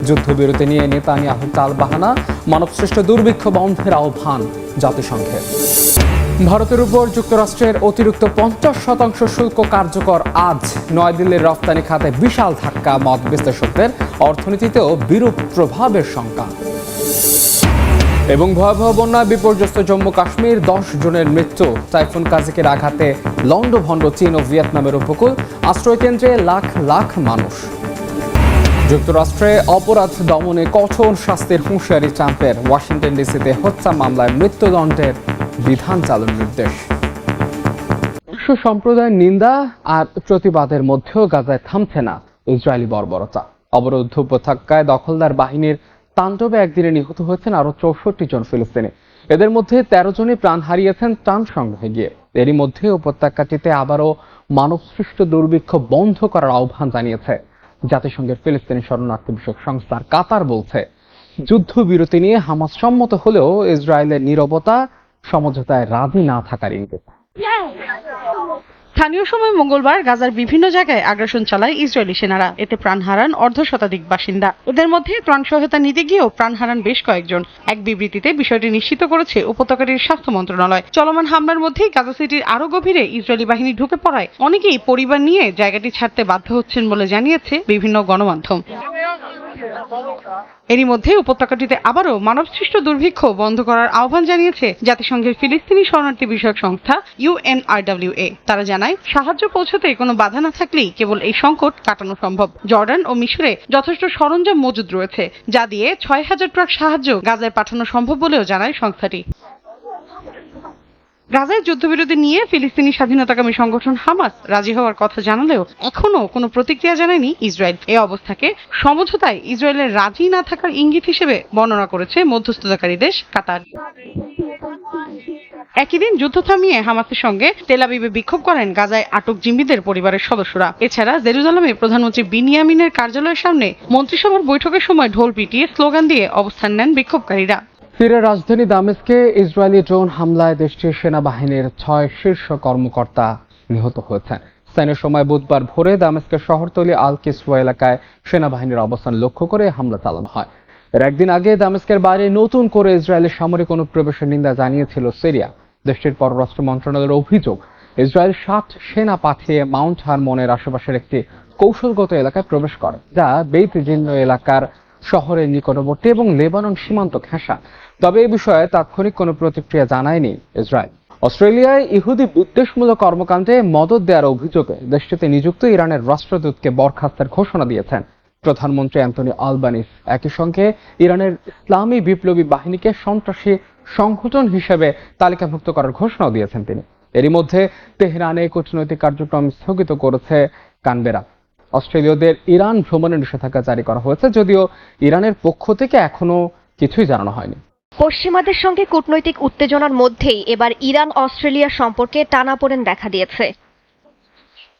যুদ্ধবিরতি নিয়ে নেতানিয়াহুর তালবাহানা, মানবসৃষ্ট দুর্ভিক্ষ বন্ধের আহ্বান জাতিসংঘের। ভারতের উপর যুক্তরাষ্ট্রের অতিরিক্ত 50% শুল্ক কার্যকর আজ। নয়াদিল্লির রপ্তানি খাতে বিশাল ধাক্কা, মত বিশ্লেষকদের। অর্থনীতিতেও বিরূপ প্রভাবের শঙ্কা। এবং ভয়াবহ বন্যায় বিপর্যস্ত জম্মু কাশ্মীর, 10 জনের মৃত্যু। টাইফুন কাজিকের আঘাতে লন্ডভন্ড চীন ও ভিয়েতনামের উপকূল। আশ্রয়কেন্দ্রে লাখ লাখ মানুষ। যুক্তরাষ্ট্রে অপরাধ দমনে কঠোর শাস্তির হুঁশিয়ারি ট্রাম্পের। ওয়াশিংটন ডিসিতে হত্যা মামলায় মৃত্যুদণ্ডের বিধান চালুর নির্দেশ। বিশ্ব সম্প্রদায়ের নিন্দা আর প্রতিবাদের মধ্যেও গাজায় থামছে না ইসরায়েলি বর্বরতা। অবরুদ্ধ উপত্যকায় দখলদার বাহিনীর তাণ্ডবে একদিনে নিহত হয়েছেন আরো 64 জন ফিলিস্তিনি। এদের মধ্যে 13 জনই প্রাণ হারিয়েছেন ত্রাণ সংগ্রহে গিয়ে। এরই মধ্যে উপত্যকাটিতে আবারও মানবসৃষ্ট দুর্ভিক্ষ বন্ধ করার আহ্বান জানিয়েছে জাতিসংঘের ফিলিস্তিনি শরণার্থী বিষয়ক সংস্থা কাতার। বলছে, যুদ্ধবিরতি নিয়ে হামাস সম্মত হলেও ইসরায়েলের নীরবতা সমঝোতায় রাজি না থাকার ইঙ্গিত। স্থানীয় সময় মঙ্গলবার গাজার বিভিন্ন জায়গায় আগ্রাসন চালায় ইসরায়েলি সেনারা। এতে প্রাণ হারান অর্ধশতাধিক বাসিন্দা। এদের মধ্যে ত্রাণ সহায়তা নিতে গিয়েও প্রাণ হারান বেশ কয়েকজন। এক বিবৃতিতে বিষয়টি নিশ্চিত করেছে উপত্যকাটির স্বাস্থ্য মন্ত্রণালয়। চলমান হামলার মধ্যেই গাজা সিটির আরো গভীরে ইসরায়েলি বাহিনী ঢুকে পড়ায় অনেকেই পরিবার নিয়ে জায়গাটি ছাড়তে বাধ্য হচ্ছেন বলে জানিয়েছে বিভিন্ন গণমাধ্যম। এরই মধ্যে উপত্যকাটিতে আবারও মানবসৃষ্ট দুর্ভিক্ষ বন্ধ করার আহ্বান জানিয়েছে জাতিসংঘের ফিলিস্তিনি শরণার্থী বিষয়ক সংস্থা UNRWA। তারা জানায়, সাহায্য পৌঁছাতে কোনো বাধা না থাকলেই কেবল এই সংকট কাটানো সম্ভব। জর্ডান ও মিশরে যথেষ্ট সরঞ্জাম মজুদ রয়েছে, যা দিয়ে 6000 ট্রাক সাহায্য গাজায় পাঠানো সম্ভব বলেও জানায় সংস্থাটি। গাজায় যুদ্ধবিরতি নিয়ে ফিলিস্তিনি স্বাধীনতাকামী সংগঠন হামাস রাজি হওয়ার কথা জানালেও এখনো কোনো প্রতিক্রিয়া জানায়নি ইসরায়েল। এই অবস্থাকে সমঝোতায় ইসরায়েলের রাজি না থাকার ইঙ্গিত হিসেবে বর্ণনা করেছে মধ্যস্থতাকারী দেশ কাতার। একই দিন যুদ্ধ থামিয়ে হামাসের সঙ্গে তেল আবিবে বিক্ষোভ করেন গাজায় আটক জিম্মিদের পরিবারের সদস্যরা। এছাড়া জেরুজালেমে প্রধানমন্ত্রী বিনিয়ামিনের কার্যালয়ের সামনে মন্ত্রিসভার বৈঠকের সময় ঢোল পিটিয়ে স্লোগান দিয়ে অবস্থান নেন বিক্ষোভকারীরা। সিরিয়ার রাজধানী দামেস্কে ইসরায়েলি ড্রোন হামলায় দেশটির সেনাবাহিনীর 6 শীর্ষ কর্মকর্তা নিহত হয়েছেন। স্থানীয় সময় বুধবার ভোরে দামেস্কের শহরতলি আল কিসওয়া এলাকায় সেনাবাহিনীর অবস্থান লক্ষ্য করে হামলা চালানো হয়। এর একদিন আগে দামেস্কের বাইরে নতুন করে ইসরায়েলের সামরিক অনুপ্রবেশের নিন্দা জানিয়েছিল সিরিয়া। দেশটির পররাষ্ট্র মন্ত্রণালয়ের অভিযোগ, ইসরায়েল 60 সেনা পাঠিয়ে মাউন্ট হারমনের আশেপাশের একটি কৌশলগত এলাকায় প্রবেশ করে, যা বেইত জিন্ন এলাকার শহরের নিকটবর্তী এবং লেবানন সীমান্ত ঘেঁষা। তবে এ বিষয়ে তাৎক্ষণিক কোনো প্রতিক্রিয়া জানায়নি ইসরায়েল। অস্ট্রেলিয়ায় ইহুদি বিদ্বেষমূলক কর্মকাণ্ডে মদদ দেওয়ার অভিযোগে দেশটিতে নিযুক্ত ইরানের রাষ্ট্রদূতকে বরখাস্তের ঘোষণা দিয়েছেন প্রধানমন্ত্রী অ্যান্থনি আলবানিস। একই সঙ্গে ইরানের ইসলামী বিপ্লবী বাহিনীকে সন্ত্রাসী সংগঠন হিসেবে তালিকাভুক্ত করার ঘোষণাও দিয়েছেন তিনি। এরই মধ্যে তেহরানে কূটনৈতিক কার্যক্রম স্থগিত করেছে কানবেরা। অস্ট্রেলীয়দের ইরান ভ্রমণের নিষেধাজ্ঞা জারি করা হয়েছে, যদিও ইরানের পক্ষ থেকে এখনো কিছুই জানানো হয়নি। পশ্চিমাদের সঙ্গে কূটনৈতিক উত্তেজনার মধ্যেই এবার ইরান অস্ট্রেলিয়া সম্পর্কে টানাপোড়েন দেখা দিয়েছে।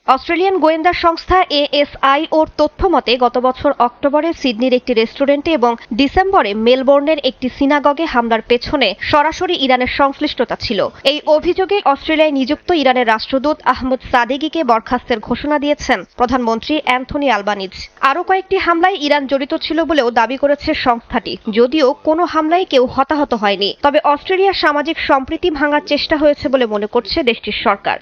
অস্ট্রেলিয়ান গোয়েন্দা সংস্থা ASI ওর তথ্য মতে গত বছর অক্টোবরে সিডনির একটি রেস্টুরেন্টে এবং ডিসেম্বরে মেলবোর্নের একটি সিনাগগে হামলার পেছনে সরাসরি ইরানের সংশ্লিষ্টতা ছিল। এই অভিযোগে অস্ট্রেলিয়ায় নিযুক্ত ইরানের রাষ্ট্রদূত আহমদ সাদেগিকে বরখাস্তের ঘোষণা দিয়েছেন প্রধানমন্ত্রী অ্যান্থনি আলবানিজ। আরও কয়েকটি হামলায় ইরান জড়িত ছিল বলেও দাবি করেছে সংস্থাটি, যদিও কোনো হামলায় কেউ হতাহত হয়নি। তবে অস্ট্রেলিয়ার সামাজিক সম্প্রীতি ভাঙার চেষ্টা হয়েছে বলে মনে করছে দেশটির সরকার।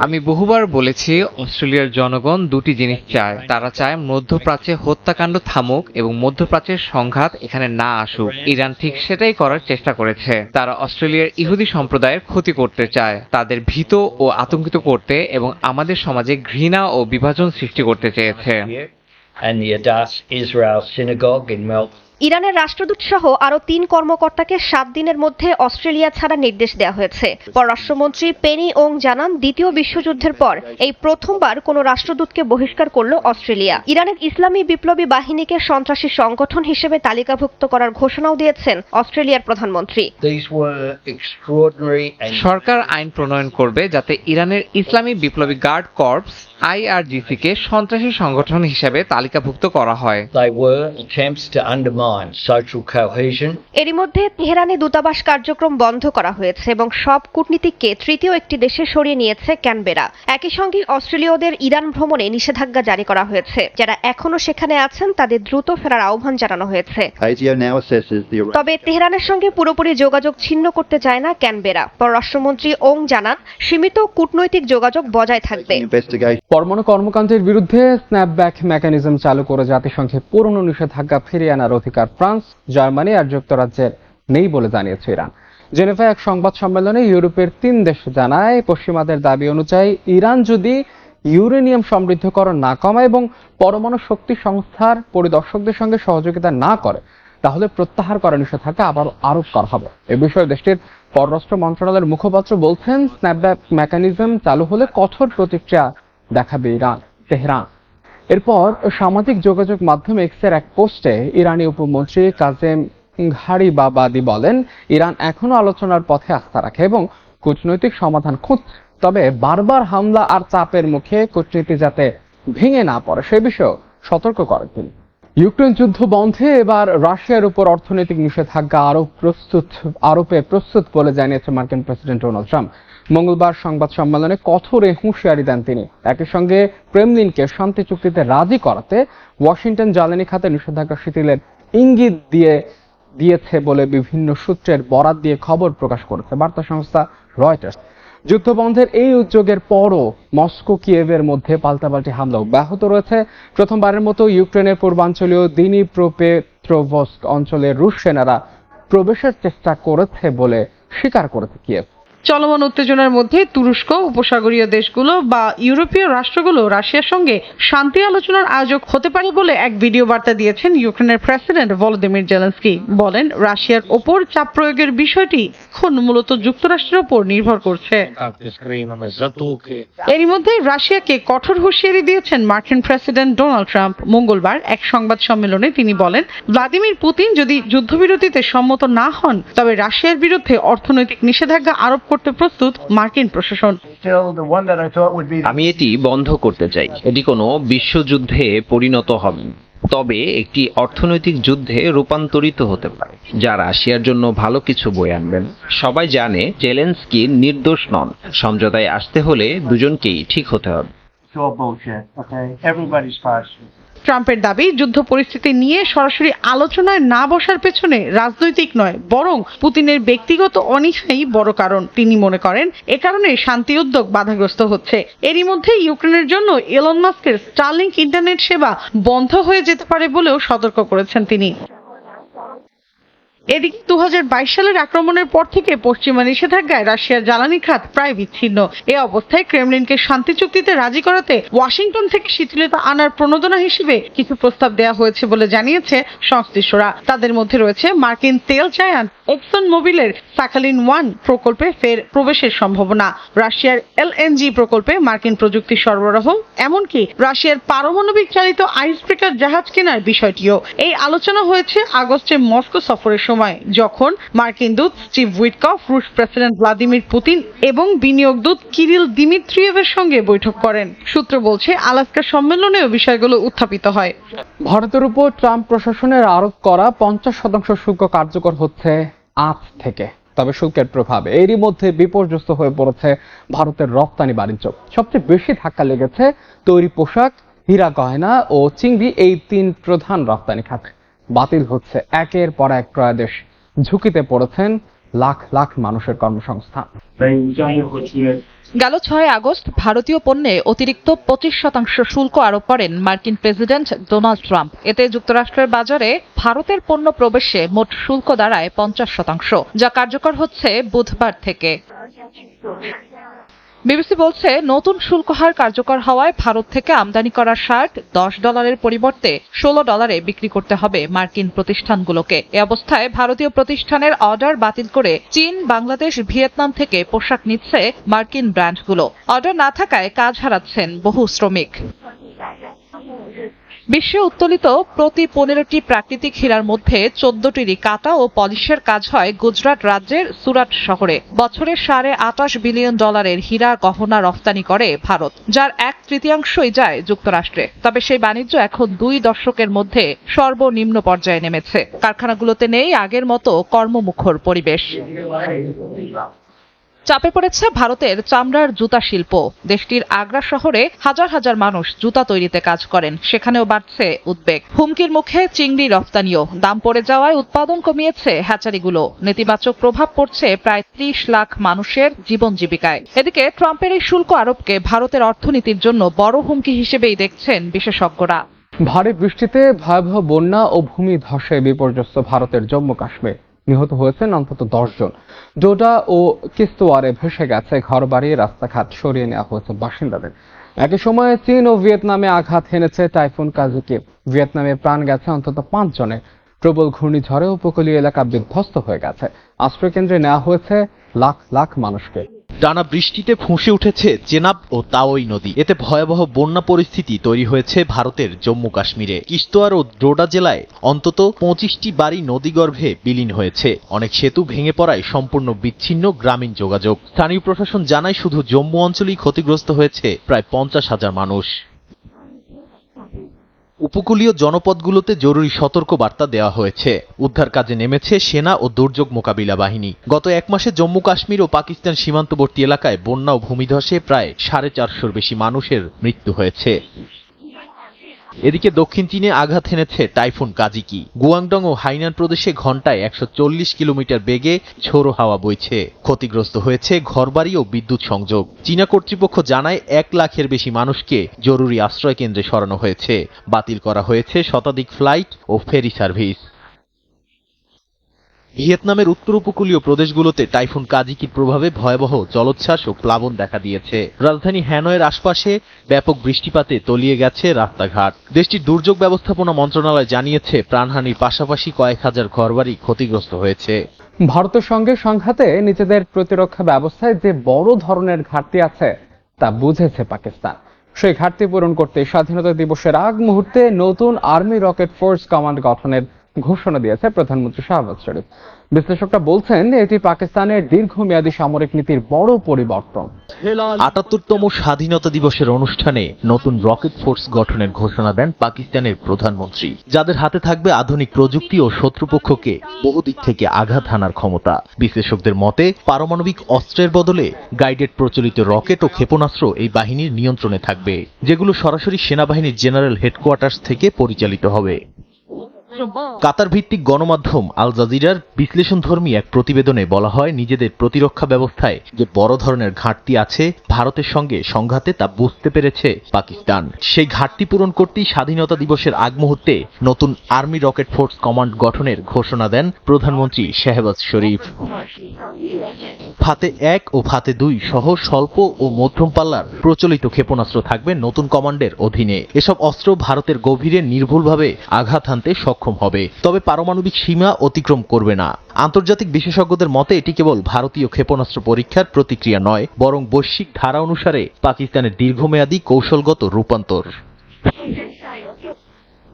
আমি বহুবার বলেছি, অস্ট্রেলিয়ার জনগণ দুটি জিনিস চায়। তারা চায় মধ্যপ্রাচ্যে হত্যাকাণ্ড থামুক এবং মধ্যপ্রাচ্যের সংঘাত এখানে না আসুক। ইরান ঠিক সেটাই করার চেষ্টা করেছে। তারা অস্ট্রেলিয়ার ইহুদি সম্প্রদায়ের ক্ষতি করতে চায়, তাদের ভীত ও আতঙ্কিত করতে এবং আমাদের সমাজে ঘৃণা ও বিভাজন সৃষ্টি করতে চেয়েছে। ইরানের রাষ্ট্রদূত সহ আরো 3 কর্মকর্তাকে 7 দিনের মধ্যে অস্ট্রেলিয়া ছাড়ার নির্দেশ দেওয়া হয়েছে। পররাষ্ট্রমন্ত্রী পেনি ওং জানান, দ্বিতীয় বিশ্বযুদ্ধের পর এই প্রথমবার কোনো রাষ্ট্রদূতকে বহিষ্কার করল অস্ট্রেলিয়া। ইরানের ইসলামী বিপ্লবী বাহিনীকে সন্ত্রাসী সংগঠন হিসেবে তালিকাভুক্ত করার ঘোষণাও দিয়েছেন অস্ট্রেলিয়ার প্রধানমন্ত্রী। সরকার আইন প্রণয়ন করবে যাতে ইরানের ইসলামী বিপ্লবী গার্ড কর্পস IRGC কে সন্ত্রাসী সংগঠন হিসেবে তালিকাভুক্ত করা হয়। undermine social cohesion. এরই মধ্যে তেহরানে দূতাবাস কার্যক্রম বন্ধ করা হয়েছে এবং সব কূটনীতিককে তৃতীয় একটি দেশে সরিয়ে নিয়েছে ক্যানবেরা। একই সঙ্গে অস্ট্রেলীয়দের ইরান ভ্রমণে নিষেধাজ্ঞা জারি করা হয়েছে। যারা এখনো সেখানে আছেন তাদের দ্রুত ফেরার আহ্বান জানানো হয়েছে। ASIO now assesses the তবে তেহরানের সঙ্গে পুরোপুরি যোগাযোগ ছিন্ন করতে চায় না ক্যানবেরা। পররাষ্ট্রমন্ত্রী ওং জানান সীমিত কূটনৈতিক যোগাযোগ বজায় থাকবে। investigation. পরমাণু কর্মকাণ্ডের বিরুদ্ধে স্ন্যাপব্যাক মেকানিজম চালু করে জাতিসংঘে পুরনো নিষেধাজ্ঞা ফিরিয়ে আনার অধিকার ফ্রান্স, জার্মানি আর যুক্তরাজ্যের নেই বলে জানিয়েছে ইরান। জেনেভায় এক সংবাদ সম্মেলনে ইউরোপের 3 দেশ জানায়, পশ্চিমাদের দাবি অনুযায়ী ইরান যদি ইউরেনিয়াম সমৃদ্ধকরণ না কমায় এবং পরমাণু শক্তি সংস্থার পরিদর্শকদের সঙ্গে সহযোগিতা না করে তাহলে প্রত্যাহার করা নিষেধাজ্ঞা আবার আরোপ করা হবে। এ বিষয়ে দেশটির পররাষ্ট্র মন্ত্রণালয়ের মুখপাত্র বলছেন, স্ন্যাপব্যাক মেকানিজম চালু হলে কঠোর প্রতিক্রিয়া দেখাবে তেহরান। এরপর সামাজিক যোগাযোগ মাধ্যম এক্সের এক পোস্টে ইরানি উপমন্ত্রী কাজেম ঘারিবাবাদি বলেন, ইরান এখনো আলোচনার পথে আস্থা রাখে এবং কূটনৈতিক সমাধান খুঁজছে, তবে বারবার হামলা আর চাপের মুখে কূটনীতি যাতে ভেঙে না পড়ে সে বিষয়ে সতর্ক করেন তিনি। ইউক্রেন যুদ্ধ বন্ধে এবার রাশিয়ার উপর অর্থনৈতিক নিষেধাজ্ঞা আরোপে প্রস্তুত বলে জানিয়েছে মার্কিন প্রেসিডেন্ট ডোনাল্ড ট্রাম্প। মঙ্গলবার সংবাদ সম্মেলনে কঠোর হুঁশিয়ারি দেন তিনি। একই সঙ্গে ক্রেমলিনকে শান্তি চুক্তিতে রাজি করাতে ওয়াশিংটন জ্বালানি খাতে নিষেধাজ্ঞা শিথিলের ইঙ্গিত দিয়েছে বলে বিভিন্ন সূত্রের বরাত দিয়ে খবর প্রকাশ করেছে বার্তা সংস্থা রয়টার্স। যুদ্ধবন্ধের এই উদ্যোগের পরও মস্কো কিয়েভের মধ্যে পাল্টাপাল্টি হামলা অব্যাহত রয়েছে। প্রথমবারের মতো ইউক্রেনের পূর্বাঞ্চলীয় দিনিপ্রোপেট্রোভস্ক অঞ্চলে রুশ সেনারা প্রবেশের চেষ্টা করেছে বলে স্বীকার করেছে কিয়েভ। চলমান উত্তেজনার মধ্যে তুরস্ক, উপসাগরীয় দেশগুলো বা ইউরোপীয় রাষ্ট্রগুলো রাশিয়ার সঙ্গে শান্তি আলোচনার আয়োজক হতে পারে বলে এক ভিডিও বার্তা দিয়েছেন ইউক্রেনের প্রেসিডেন্ট ভলোদিমির জেলেনস্কি। বলেন, রাশিয়ার ওপর চাপ প্রয়োগের বিষয়টি এখন মূলত যুক্তরাষ্ট্রের ওপর নির্ভর করছে। এরই মধ্যে রাশিয়াকে কঠোর হুঁশিয়ারি দিয়েছেন মার্কিন প্রেসিডেন্ট ডোনাল্ড ট্রাম্প। মঙ্গলবার এক সংবাদ সম্মেলনে তিনি বলেন, ভ্লাদিমির পুতিন যদি যুদ্ধবিরতিতে সম্মত না হন তবে রাশিয়ার বিরুদ্ধে অর্থনৈতিক নিষেধাজ্ঞা আরোপ করতে প্রস্তুত মার্কিন প্রশাসন। আমি এটি বন্ধ করতে চাই। এটি কোনো বিশ্বযুদ্ধে পরিণত হবে, তবে একটি অর্থনৈতিক যুদ্ধে রূপান্তরিত হতে পারে যা রাশিয়ার জন্য ভালো কিছু বয়ে আনবেন। সবাই জানে জেলেনস্কি নির্দোষ নন। সমঝোতায় আসতে হলে দুজনকেই ঠিক হতে হবে। ট্রাম্পের দাবি, যুদ্ধ পরিস্থিতি নিয়ে সরাসরি আলোচনায় না বসার পেছনে রাজনৈতিক নয় বরং পুতিনের ব্যক্তিগত অনিচ্ছাই বড় কারণ। তিনি মনে করেন এ কারণে শান্তি উদ্যোগ বাধাগ্রস্ত হচ্ছে। এরই মধ্যে ইউক্রেনের জন্য এলন মাস্কের স্টারলিংক ইন্টারনেট সেবা বন্ধ হয়ে যেতে পারে বলেও সতর্ক করেছেন তিনি। এদিকে 2022 সালের আক্রমণের পর থেকে পশ্চিমা নিষেধাজ্ঞায় রাশিয়ার জ্বালানি খাত প্রায় বিচ্ছিন্ন। এ অবস্থায় ক্রেমলিনকে শান্তি চুক্তিতে রাজি করাতে ওয়াশিংটন থেকে শিথিলতা আনার প্রণোদনা হিসেবে কিছু প্রস্তাব দেওয়া হয়েছে বলে জানিয়েছে সংশ্লিষ্টরা। তাদের মধ্যে রয়েছে মার্কিন তেল জায়ান্ট এক্সন মোবিলের সাখালিন 1 প্রকল্পে ফের প্রবেশের সম্ভাবনা, রাশিয়ার এলএনজি প্রকল্পে মার্কিন প্রযুক্তি সরবরাহ, এমনকি রাশিয়ার পারমাণবিক চালিত আইস ব্রেকার জাহাজ কেনার বিষয়টিও। এই আলোচনা হয়েছে আগস্টে মস্কো সফরের সময়, যখন মার্কিন দূত স্টিভ উইটকফ রুশ প্রেসিডেন্ট ভ্লাদিমির পুতিন এবং বিনিয়োগ দূত কিরিল দিমিত্রিয়েভের সঙ্গে বৈঠক করেন। সূত্র বলছে, আলাস্কা সম্মেলনেও বিষয়গুলো উত্থাপিত হয়। ভারতের উপর ট্রাম্প প্রশাসনের আরোপ করা 50% শুল্ক কার্যকর হচ্ছে আজ থেকে। তবে শুল্কের প্রভাবে এরই মধ্যে বিপর্যস্ত হয়ে পড়েছে ভারতের রপ্তানি বাণিজ্য। সবচেয়ে বেশি ধাক্কা লেগেছে তৈরি পোশাক, হীরা গয়না ও চিংড়ি, এই 3 প্রধান রপ্তানি খাতে। বাতিল হচ্ছে একের পর এক ক্রয়াদেশ। ঝুঁকিতে পড়েছেন লাখ লাখ মানুষের কর্মসংস্থান। গেল 6 আগস্ট ভারতীয় পণ্যে অতিরিক্ত 25% শুল্ক আরোপ করেন মার্কিন প্রেসিডেন্ট ডোনাল্ড ট্রাম্প। এতে যুক্তরাষ্ট্রের বাজারে ভারতের পণ্য প্রবেশে মোট শুল্ক দাঁড়ায় 50%, যা কার্যকর হচ্ছে বুধবার থেকে। বিবিসি বলছে, নতুন শুল্ক হার কার্যকর হওয়ায় ভারত থেকে আমদানি করা শার্ট $10 পরিবর্তে $16 বিক্রি করতে হবে মার্কিন প্রতিষ্ঠানগুলোকে। এ অবস্থায় ভারতীয় প্রতিষ্ঠানের অর্ডার বাতিল করে চীন, বাংলাদেশ, ভিয়েতনাম থেকে পোশাক নিচ্ছে মার্কিন ব্র্যান্ডগুলো। অর্ডার না থাকায় কাজ হারাচ্ছেন বহু শ্রমিক। বিশ্বে উত্তোলিত প্রতি 15টি প্রাকৃতিক হীরার মধ্যে 14টিরই কাটা ও পলিশের কাজ হয় গুজরাট রাজ্যের সুরাট শহরে। বছরে $28.5 বিলিয়ন হীরা গহনা রফতানি করে ভারত, যার 1/3 যায় যুক্তরাষ্ট্রে। তবে সেই বাণিজ্য এখন 2 দশকের মধ্যে সর্বনিম্ন পর্যায়ে নেমেছে। কারখানাগুলোতে নেই আগের মতো কর্মমুখর পরিবেশ। চাপে পড়েছে ভারতের চামড়ার জুতা শিল্প। দেশটির আগ্রা শহরে হাজার হাজার মানুষ জুতা তৈরিতে কাজ করেন, সেখানেও বাড়ছে উদ্বেগ। হুমকির মুখে চিংড়ি রফতানিও। দাম পড়ে যাওয়ায় উৎপাদন কমিয়েছে হ্যাচারিগুলো। নেতিবাচক প্রভাব পড়ছে প্রায় 30 লাখ মানুষের জীবন জীবিকায়। এদিকে ট্রাম্পের এই শুল্ক আরোপকে ভারতের অর্থনীতির জন্য বড় হুমকি হিসেবেই দেখছেন বিশেষজ্ঞরা। ভারী বৃষ্টিতে ভয়াবহ বন্যা ও ভূমি ধসে বিপর্যস্ত ভারতের জম্মু কাশ্মীর। নিহত হয়েছেন অন্তত 10 জন। ডোডা ও কিস্তোয়ারে ভেসে গেছে ঘরবাড়ি, রাস্তাঘাট সরিয়ে নেওয়া হয়েছে বাসিন্দাদের। একই সময়ে চীন ও ভিয়েতনামে আঘাত হেনেছে টাইফুন কাজিকি। ভিয়েতনামে প্রাণ গেছে অন্তত 5 জনের। প্রবল ঘূর্ণিঝড়ে উপকূলীয় এলাকা বিধ্বস্ত হয়ে গেছে। আশ্রয়কেন্দ্রে নেওয়া হয়েছে লাখ লাখ মানুষকে। টানা বৃষ্টিতে ফুঁসে উঠেছে চেনাব ও তাওই নদী। এতে ভয়াবহ বন্যা পরিস্থিতি তৈরি হয়েছে ভারতের জম্মু কাশ্মীরে। কিস্তোয়ার ও ডোডা জেলায় অন্তত 25টি বাড়ি নদীগর্ভে বিলীন হয়েছে। অনেক সেতু ভেঙে পড়ায় সম্পূর্ণ বিচ্ছিন্ন গ্রামীণ যোগাযোগ। স্থানীয় প্রশাসন জানায় শুধু জম্মু অঞ্চলেই ক্ষতিগ্রস্ত হয়েছে প্রায় 50,000 মানুষ। উপকূলীয় জনপদগুলোতে জরুরি সতর্ক বার্তা দেওয়া হয়েছে। উদ্ধার কাজে নেমেছে সেনা ও দুর্যোগ মোকাবিলা বাহিনী। গত 1 মাসে জম্মু কাশ্মীর ও পাকিস্তান সীমান্তবর্তী এলাকায় বন্যা ও ভূমিধসে প্রায় 450-র বেশি মানুষের মৃত্যু হয়েছে। এদিকে দক্ষিণ চীনে আঘাত হেনেছে টাইফুন কাজিকি। গুয়াংডং ও হাইনান প্রদেশে ঘন্টায় 140 কিলোমিটার বেগে ঝোড়ো হাওয়া বইছে। ক্ষতিগ্রস্ত হয়েছে ঘরবাড়ি ও বিদ্যুৎ সংযোগ। চীনা কর্তৃপক্ষ জানায় 1 লাখের বেশি মানুষকে জরুরি আশ্রয় কেন্দ্রে সরানো হয়েছে। বাতিল করা হয়েছে শতাধিক ফ্লাইট ও ফেরি সার্ভিস। ভিয়েতনামের উত্তর উপকূলীয় প্রদেশগুলোতে টাইফুন কাজিকির প্রভাবে ভয়াবহ জলোচ্ছ্বাস ও প্লাবন দেখা দিয়েছে। রাজধানী হ্যানয়ের আশপাশে ব্যাপক বৃষ্টিপাতে তলিয়ে গেছে রাস্তাঘাট। দেশটির দুর্যোগ ব্যবস্থাপনা মন্ত্রণালয় জানিয়েছে প্রাণহানির পাশাপাশি কয়েক হাজার ঘরবাড়ি ক্ষতিগ্রস্ত হয়েছে। ভারতের সঙ্গে সংঘাতে নিজেদের প্রতিরক্ষা ব্যবস্থায় যে বড় ধরনের ঘাটতি আছে তা বুঝেছে পাকিস্তান। সেই ঘাটতি পূরণ করতে স্বাধীনতা দিবসের আগ মুহূর্তে নতুন আর্মি রকেট ফোর্স কমান্ড গঠনের ঘোষণা দিয়েছে প্রধানমন্ত্রী শাহবাজ শরীফ। বিশ্লেষকরা বলছেন এটি পাকিস্তানের দীর্ঘমেয়াদী সামরিক নীতির বড় পরিবর্তন। ৭৮তম স্বাধীনতা দিবসের অনুষ্ঠানে নতুন রকেট ফোর্স গঠনের ঘোষণা দেন পাকিস্তানের প্রধানমন্ত্রী, যাদের হাতে থাকবে আধুনিক প্রযুক্তি ও শত্রুপক্ষকে বহুদিক থেকে আঘাত হানার ক্ষমতা। বিশ্লেষকদের মতে পারমাণবিক অস্ত্রের বদলে গাইডেড প্রচলিত রকেট ও ক্ষেপণাস্ত্র এই বাহিনীর নিয়ন্ত্রণে থাকবে, যেগুলো সরাসরি সেনাবাহিনীর জেনারেল হেডকোয়ার্টার্স থেকে পরিচালিত হবে। কাতার ভিত্তিক গণমাধ্যম আল জাজিরার বিশ্লেষণধর্মী এক প্রতিবেদনে বলা হয়, নিজেদের প্রতিরক্ষা ব্যবস্থায় যে বড় ধরনের ঘাটতি আছে ভারতের সঙ্গে সংঘাতে তা বুঝতে পেরেছে পাকিস্তান। সেই ঘাটতি পূরণ করতেই স্বাধীনতা দিবসের আগ মুহূর্তে নতুন আর্মি রকেট ফোর্স কমান্ড গঠনের ঘোষণা দেন প্রধানমন্ত্রী শাহবাজ শরীফ। ফাতে 1 ও ফাতে 2 সহ স্বল্প ও মধ্যম পাল্লার প্রচলিত ক্ষেপণাস্ত্র থাকবে নতুন কমান্ডের অধীনে। এসব অস্ত্র ভারতের গভীরে নির্ভুলভাবে আঘাত হানতে সক্ষম হবে, তবে পারমাণবিক সীমা অতিক্রম করবে না। আন্তর্জাতিক বিশেষজ্ঞদের মতে এটি কেবল ভারতীয় ক্ষেপণাস্ত্র পরীক্ষার প্রতিক্রিয়া নয়, বরং বৈশ্বিক ধারা অনুসারে পাকিস্তানের দীর্ঘমেয়াদী কৌশলগত রূপান্তর।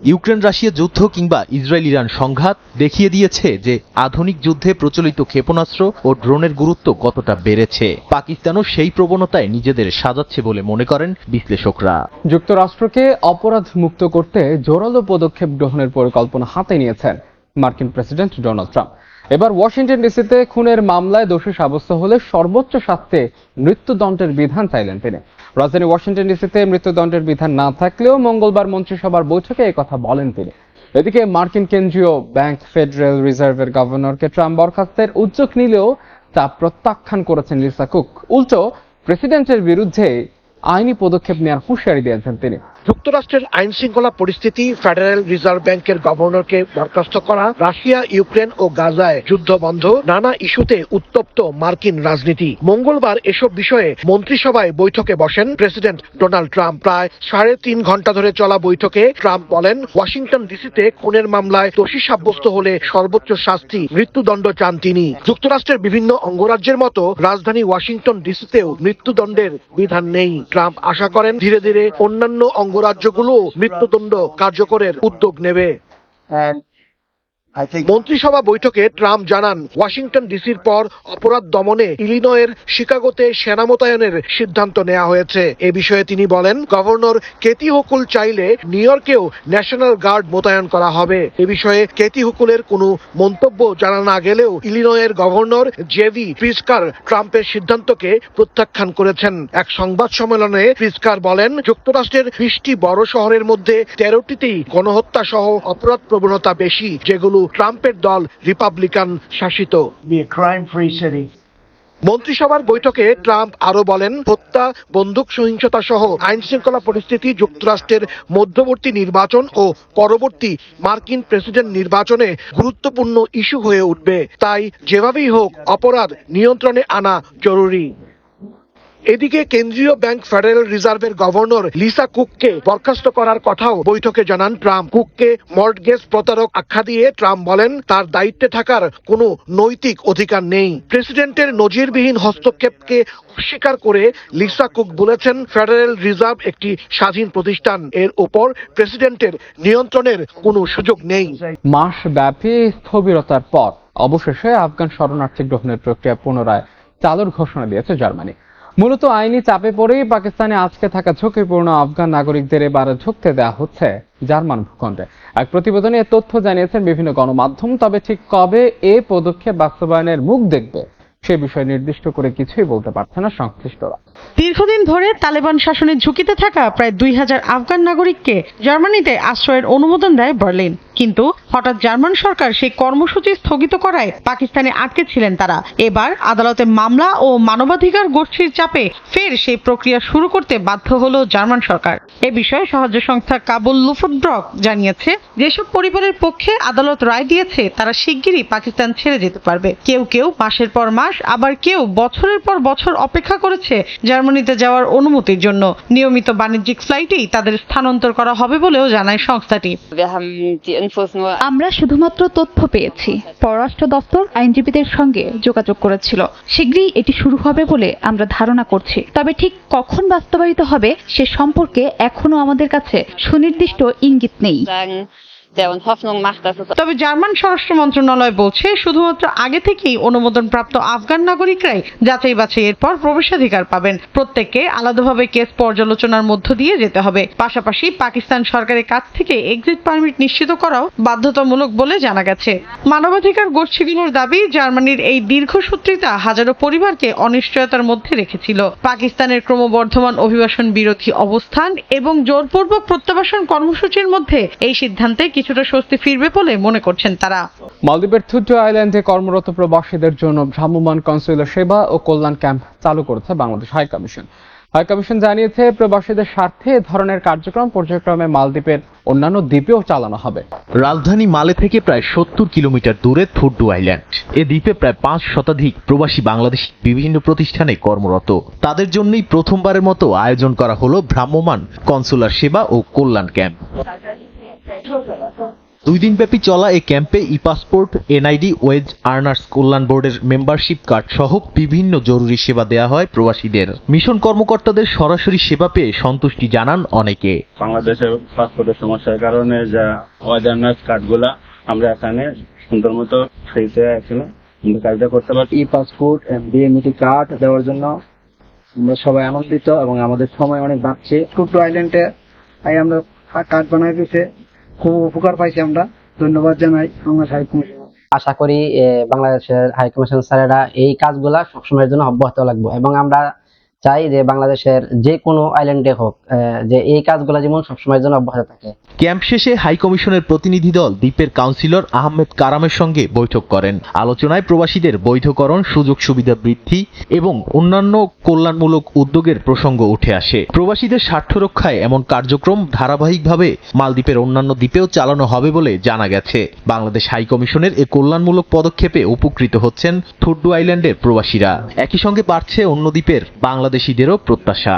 ইউক্রেন রাশিয়া যুদ্ধ কিংবা ইসরায়েল ইরান সংঘাত দেখিয়ে দিয়েছে যে আধুনিক যুদ্ধে প্রচলিত ক্ষেপণাস্ত্র ও ড্রোনের গুরুত্ব কতটা বেড়েছে। পাকিস্তানও সেই প্রবণতায় নিজেদের সাজাচ্ছে বলে মনে করেন বিশ্লেষকরা। যুক্তরাষ্ট্রকে অপরাধ মুক্ত করতে জোরালো পদক্ষেপ গ্রহণের পরিকল্পনা হাতে নিয়েছেন মার্কিন প্রেসিডেন্ট ডোনাল্ড ট্রাম্প। এবার ওয়াশিংটন ডিসিতে খুনের মামলায় দোষী সাব্যস্ত হলে সর্বোচ্চ শাস্তি মৃত্যুদণ্ডের বিধান চাইলেন তিনি। রাজধানী ওয়াশিংটন ডিসিতে মৃত্যুদণ্ডের বিধান না থাকলেও মঙ্গলবার মন্ত্রিসভার বৈঠকে এই কথা বলেন তিনি। এদিকে মার্কিন কেন্দ্রীয় ব্যাংক ফেডারেল রিজার্ভের গভর্নরকে ট্রাম্প বরখাস্তের উদ্যোগ নিলেও তা প্রত্যাখ্যান করেছেন লিসা কুক। উল্টো প্রেসিডেন্টের বিরুদ্ধে আইনি পদক্ষেপ নেওয়ার হুঁশিয়ারি দিয়েছেন তিনি। যুক্তরাষ্ট্রের আইন শৃঙ্খলা পরিস্থিতি, ফেডারেল রিজার্ভ ব্যাংকের গভর্নরকে বরখাস্ত করা, রাশিয়া ইউক্রেন ও গাজায় যুদ্ধ বন্ধ, নানা ইস্যুতে উত্তপ্ত মার্কিন রাজনীতি। মঙ্গলবার এসব বিষয়ে মন্ত্রিসভায় বৈঠকে বসেন প্রেসিডেন্ট ডোনাল্ড ট্রাম্প। প্রায় 3.5 ঘন্টা ধরে চলা বৈঠকে ট্রাম্প বলেন, ওয়াশিংটন ডিসিতে খুনের মামলায় দোষী সাব্যস্ত হলে সর্বোচ্চ শাস্তি মৃত্যুদণ্ড চান তিনি। যুক্তরাষ্ট্রের বিভিন্ন অঙ্গরাজ্যের মতো রাজধানী ওয়াশিংটন ডিসিতেও মৃত্যুদণ্ডের বিধান নেই। ট্রাম্প আশা করেন ধীরে ধীরে অন্যান্য অঙ্গরাজ্যগুলো মৃত্যুদণ্ড কার্যকরের উদ্যোগ নেবে। মন্ত্রিসভা বৈঠকে ট্রাম্প জানান, ওয়াশিংটন ডিসির পর অপরাধ দমনে ইলিনয়ের শিকাগোতে সেনা মোতায়েনের সিদ্ধান্ত নেওয়া হয়েছে। এ বিষয়ে তিনি বলেন, গভর্নর কেতি হুকুল চাইলে নিউ ইয়র্কেও ন্যাশনাল গার্ড মোতায়েন করা হবে। এ বিষয়ে কেতি হুকুলের কোনো মন্তব্য জানা না গেলেও ইলিনয়ের গভর্নর জেভি প্রিস্কার ট্রাম্পের সিদ্ধান্তকে প্রত্যাখ্যান করেছেন। এক সংবাদ সম্মেলনে প্রিস্কার বলেন, যুক্তরাষ্ট্রের 20টি বড় শহরের মধ্যে 13টিতেই গণহত্যা সহ অপরাধ প্রবণতা বেশি, যেগুলো ট্রাম্পের দল রিপাবলিকান শাসিত। মন্ত্রিসভার বৈঠকে ট্রাম্প আরো বলেন, হত্যা, বন্দুক সহিংসতা সহ আইন শৃঙ্খলা পরিস্থিতি যুক্তরাষ্ট্রের মধ্যবর্তী নির্বাচন ও পরবর্তী মার্কিন প্রেসিডেন্ট নির্বাচনে গুরুত্বপূর্ণ ইস্যু হয়ে উঠবে। তাই যেভাবেই হোক অপরাধ নিয়ন্ত্রণে আনা জরুরি। এদিকে কেন্দ্রীয় ব্যাংক ফেডারেল রিজার্ভের গভর্নর লিসা কুককে বরখাস্ত করার কথাও বৈঠকে জানান ট্রাম্প। কুককে মর্টগেজ প্রতারক আখ্যা দিয়ে ট্রাম্প বলেন, তার দায়িত্বে থাকার কোনো নৈতিক অধিকার নেই। প্রেসিডেন্টের নজিরবিহীন হস্তক্ষেপকে অস্বীকার করে লিসা কুক বলেছেন, ফেডারেল রিজার্ভ একটি স্বাধীন প্রতিষ্ঠান, এর ওপর প্রেসিডেন্টের নিয়ন্ত্রণের কোনো সুযোগ নেই। মাসব্যাপী স্থবিরতার পর অবশেষে আফগান শরণার্থী গ্রহণের প্রক্রিয়া পুনরায় চালুর ঘোষণা দিয়েছে জার্মানি। মূলত আইনি চাপে পড়েই পাকিস্তানে আজকে থাকা ঝুঁকিপূর্ণ আফগান নাগরিকদের এবার ঢুকতে দেওয়া হচ্ছে জার্মান ভূখণ্ডে। এক প্রতিবেদনে এ তথ্য জানিয়েছেন বিভিন্ন গণমাধ্যম। তবে ঠিক কবে এ পদক্ষেপ বাস্তবায়নের মুখ দেখবে সে বিষয়ে নির্দিষ্ট করে কিছুই বলতে পারছে না সংশ্লিষ্টরা। দীর্ঘদিন ধরে তালেবান শাসনের ঝুঁকিতে থাকা প্রায় 2000 আফগান নাগরিককে জার্মানিতে আশ্রয়ের অনুমোদন দেয় বার্লিন। কিন্তু হঠাৎ জার্মান সরকার সেই কর্মসূচি স্থগিত করায় পাকিস্তানে আটকে ছিলেন তারা। এবার আদালতে মামলা ও মানবাধিকার গোষ্ঠীর চাপে ফের সেই প্রক্রিয়া শুরু করতে বাধ্য হলো জার্মান সরকার। এ বিষয়ে সাহায্য সংস্থা কাবুল লুফটব্রক জানিয়েছে, যেসব পরিবারের পক্ষে আদালত রায় দিয়েছে তারা শিগগিরই পাকিস্তান ছেড়ে যেতে পারবে। কেউ কেউ মাসের পর মাস, আবার কেউ বছরের পর বছর অপেক্ষা করেছে জার্মানিতে যাওয়ার অনুমতির জন্য। নিয়মিত বাণিজ্যিক ফ্লাইটেই তাদের স্থানান্তর করা হবে বলেও জানায় সংস্থাটি। আমরা শুধুমাত্র তথ্য পেয়েছি। পররাষ্ট্র দপ্তর আইনজীবীদের সঙ্গে যোগাযোগ করেছিল। শীঘ্রই এটি শুরু হবে বলে আমরা ধারণা করছি। তবে ঠিক কখন বাস্তবায়িত হবে সে সম্পর্কে এখনো আমাদের কাছে সুনির্দিষ্ট ইঙ্গিত নেই। তবে জার্মান স্বরাষ্ট্র মন্ত্রণালয় বলছে, শুধুমাত্র আগে থেকেই অনুমোদনপ্রাপ্ত আফগান নাগরিকরাই যাচাই বাছাইয়ের পর প্রবেশাধিকার পাবেন। প্রত্যেককে আলাদাভাবে কেস পর্যালোচনার মধ্য দিয়ে যেতে হবে। পাশাপাশি পাকিস্তান সরকারের কাছ থেকে এক্সিট পারমিট নিশ্চিত করাও বাধ্যতামূলক বলে জানা গেছে। মানবাধিকার গোষ্ঠীগুলোর দাবি, জার্মানির এই দীর্ঘসূত্রিতা হাজারো পরিবারকে অনিশ্চয়তার মধ্যে রেখেছিল। পাকিস্তানের ক্রমবর্ধমান অভিবাসন বিরোধী অবস্থান এবং জোরপূর্বক প্রত্যাবাসন কর্মসূচির মধ্যে এই সিদ্ধান্তে কিছুটা স্বস্তি ফিরবে বলে মনে করছেন তারা। মালদ্বীপের থুডু আইল্যান্ডে কর্মরত প্রবাসীদের জন্য ভ্রাম্যমাণ কনসুলার সেবা ও কল্যাণ ক্যাম্প চালু করেছে বাংলাদেশ হাইকমিশন। হাইকমিশন জানিয়েছে, প্রবাসীদের স্বার্থে এ ধরনের কার্যক্রম পর্যায়ক্রমে মালদ্বীপের অন্যান্য দ্বীপেও চালানো হবে। রাজধানী মালে থেকে প্রায় 70 কিলোমিটার দূরে থুডু আইল্যান্ড। এ দ্বীপে প্রায় 5 শতাধিক প্রবাসী বাংলাদেশী বিভিন্ন প্রতিষ্ঠানে কর্মরত। তাদের জন্যই প্রথমবারের মতো আয়োজন করা হলো ভ্রাম্যমাণ কনসুলার সেবা ও কল্যাণ ক্যাম্প। 2 দিনব্যাপী চলা এই ক্যাম্পে ই পাসপোর্ট, এনআইডি, ওয়েজ আর্নার্স কল্যাণ বোর্ডের মেম্বারশিপ কার্ড সহ বিভিন্ন জরুরি সেবা দেয়া হয় প্রবাসীদের। মিশন কর্মকর্তাদের সরাসরি সেবা পেয়ে সন্তুষ্টি জানান অনেকে। বাংলাদেশের পাসপোর্টের সমস্যার কারণে যা ওয়েজ আর্নার্স কার্ডগুলা আমরা এখানে সুন্দর মতো ফ্রিতে এখানে কাজটা করতে পারছি। ই পাসপোর্ট, বিএমইটি কার্ড দেওয়ার জন্য আমরা সবাই আনন্দিত এবং আমাদের সময় অনেক বাঁচছে। টুটু আইল্যান্ডে আমরা কার্ড বানাই দিয়েছে, খুব উপকার পাইছি আমরা। ধন্যবাদ জানাই বাংলাদেশ হাইকমিশন। আশা করি বাংলাদেশের হাইকমিশন স্যারেরা এই কাজগুলা সবসময়ের জন্য অব্যাহত রাখবো এবং আমরা চাই যে বাংলাদেশের যে কোনো আইল্যান্ডে হোক যে এই কাজগুলো যেমন সবসময়ের জন্য অব্যাহত থাকে। ক্যাম্প শেষে হাইকমিশনের প্রতিনিধি দল দ্বীপের কাউন্সিলর আহমেদ কারামের সঙ্গে বৈঠক করেন। আলোচনায় প্রবাসীদের বৈধকরণ, সুযোগ সুবিধা বৃদ্ধি এবং অন্যান্য কল্যাণমূলক উদ্যোগের প্রসঙ্গ উঠে আসে। প্রবাসীদের স্বার্থ রক্ষায় এমন কার্যক্রম ধারাবাহিকভাবে মালদ্বীপের অন্যান্য দ্বীপেও চালানো হবে বলে জানা গেছে। বাংলাদেশ হাইকমিশনের এই কল্যাণমূলক পদক্ষেপে উপকৃত হচ্ছেন থুডু আইল্যান্ডের প্রবাসীরা। একই সঙ্গে বাড়ছে অন্য দ্বীপের বাংলাদেশিদেরও প্রত্যাশা।